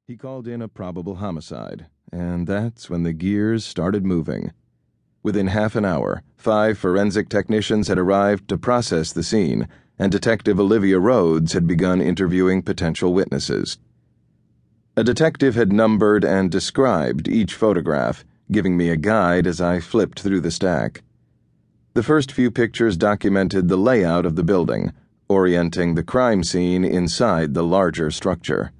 He called in a probable homicide, and that's when the gears started moving. Within half an hour, 5 forensic technicians had arrived to process the scene, and Detective Olivia Rhodes had begun interviewing potential witnesses. A detective had numbered and described each photograph, giving me a guide as I flipped through the stack. The first few pictures documented the layout of the building, orienting the crime scene inside the larger structure.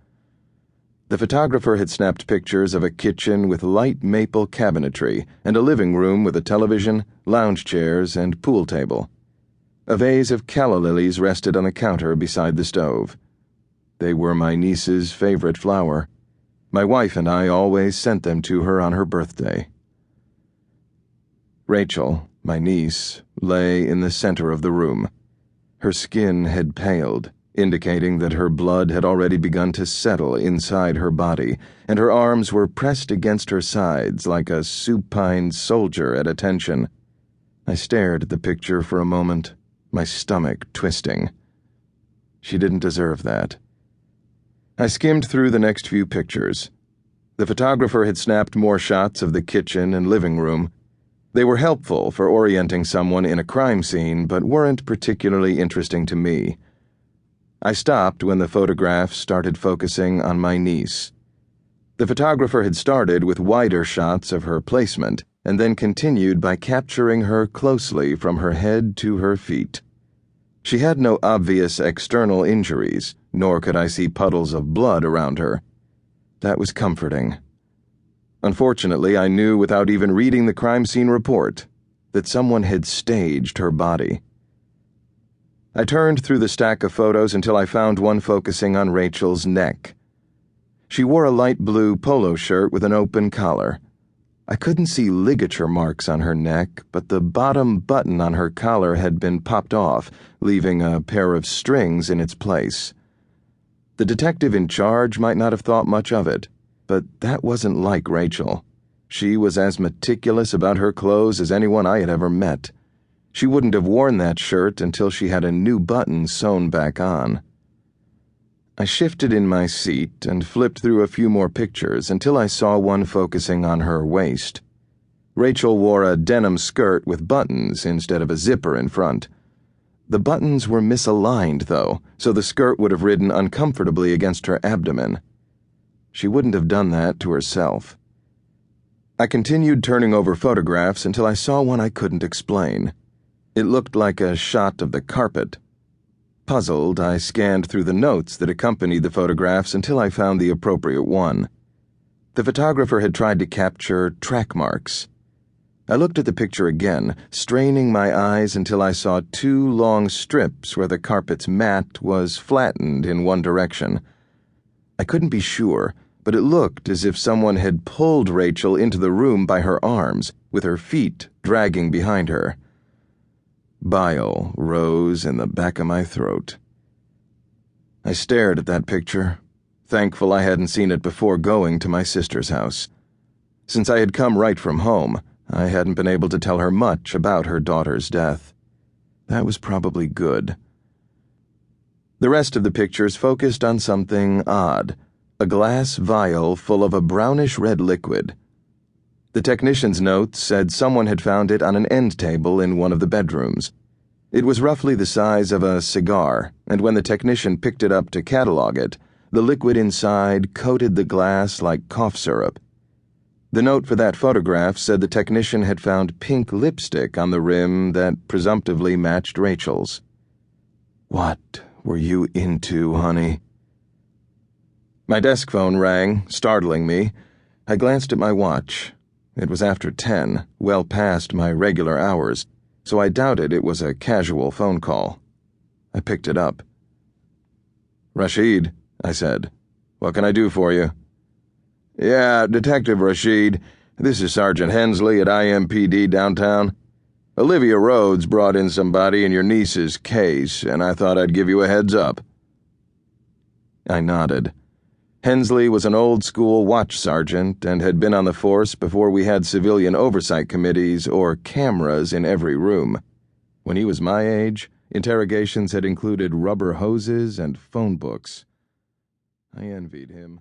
The photographer had snapped pictures of a kitchen with light maple cabinetry and a living room with a television, lounge chairs, and pool table. A vase of calla lilies rested on the counter beside the stove. They were my niece's favorite flower. My wife and I always sent them to her on her birthday. Rachel, my niece, lay in the center of the room. Her skin had paled, indicating that her blood had already begun to settle inside her body, and her arms were pressed against her sides like a supine soldier at attention. I stared at the picture for a moment, my stomach twisting. She didn't deserve that. I skimmed through the next few pictures. The photographer had snapped more shots of the kitchen and living room. They were helpful for orienting someone in a crime scene, but weren't particularly interesting to me. I stopped when the photographs started focusing on my niece. The photographer had started with wider shots of her placement, and then continued by capturing her closely from her head to her feet. She had no obvious external injuries, nor could I see puddles of blood around her. That was comforting. Unfortunately, I knew without even reading the crime scene report that someone had staged her body. I turned through the stack of photos until I found one focusing on Rachel's neck. She wore a light blue polo shirt with an open collar. I couldn't see ligature marks on her neck, but the bottom button on her collar had been popped off, leaving a pair of strings in its place. The detective in charge might not have thought much of it, but that wasn't like Rachel. She was as meticulous about her clothes as anyone I had ever met. She wouldn't have worn that shirt until she had a new button sewn back on. I shifted in my seat and flipped through a few more pictures until I saw one focusing on her waist. Rachel wore a denim skirt with buttons instead of a zipper in front. The buttons were misaligned, though, so the skirt would have ridden uncomfortably against her abdomen. She wouldn't have done that to herself. I continued turning over photographs until I saw one I couldn't explain. It looked like a shot of the carpet. Puzzled, I scanned through the notes that accompanied the photographs until I found the appropriate one. The photographer had tried to capture track marks. I looked at the picture again, straining my eyes until I saw 2 long strips where the carpet's mat was flattened in one direction. I couldn't be sure, but it looked as if someone had pulled Rachel into the room by her arms, with her feet dragging behind her. Bile rose in the back of my throat. I stared at that picture, thankful I hadn't seen it before going to my sister's house. Since I had come right from home, I hadn't been able to tell her much about her daughter's death. That was probably good. The rest of the pictures focused on something odd, a glass vial full of a brownish-red liquid. The technician's notes said someone had found it on an end table in one of the bedrooms. It was roughly the size of a cigar, and when the technician picked it up to catalog it, the liquid inside coated the glass like cough syrup. The note for that photograph said the technician had found pink lipstick on the rim that presumptively matched Rachel's. What were you into, honey? My desk phone rang, startling me. I glanced at my watch. It was after 10, well past my regular hours, so I doubted it was a casual phone call. I picked it up. "Rashid," I said. "What can I do for you?" "Yeah, Detective Rashid. This is Sergeant Hensley at IMPD downtown. Olivia Rhodes brought in somebody in your niece's case, and I thought I'd give you a heads up." I nodded. Hensley was an old-school watch sergeant and had been on the force before we had civilian oversight committees or cameras in every room. When he was my age, interrogations had included rubber hoses and phone books. I envied him.